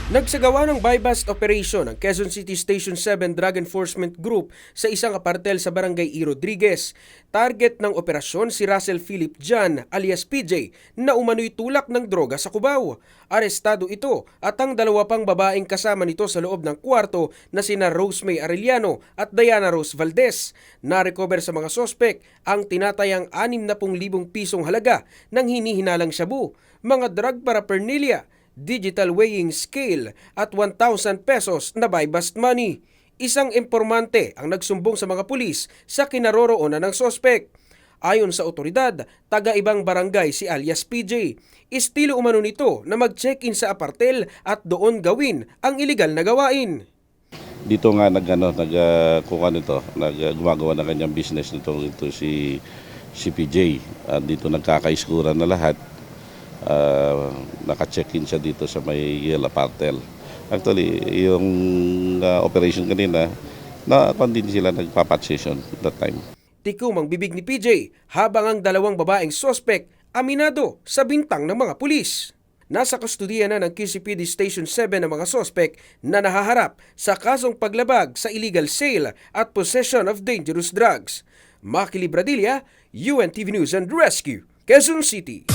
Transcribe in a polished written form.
Nagsagawa ng buy-bust operation ang Quezon City Station 7 Drug Enforcement Group sa isang apartel sa Barangay E. Rodriguez. Target ng operasyon si Russell Philip Jan alias PJ na umano'y tulak ng droga sa Cubao. Arestado ito at ang dalawa pang babaeng kasama nito sa loob ng kwarto na sina Rosemay Arellano at Diana Rose Valdez. Na-recover sa mga sospek ang tinatayang 60,000 pisong halaga ng hinihinalang shabu, mga drug paraphernalia, digital weighing scale at 1,000 pesos na buy-bust money. Isang impormante ang nagsumbong sa mga pulis sa kinaroroonan ng sospek. Ayon sa otoridad, taga-ibang barangay si alias PJ. Estilo umano nito na mag-check-in sa apartel at doon gawin ang iligal na gawain. Dito nga gumagawa ng kanyang business nito si PJ. At dito nagkakaiskuran na lahat. Naka-check-in siya dito sa may Yale Apartel. Actually, yung operation kanina, din sila nagpa-pat session that time. Tikom ang bibig ni PJ habang ang dalawang babaeng sospek aminado sa bintang ng mga pulis. Nasa kustudiya na ng QCPD Station 7 ang mga sospek na nahaharap sa kasong paglabag sa illegal sale at possession of dangerous drugs. Maki Libradilla, UNTV News and Rescue, Quezon City.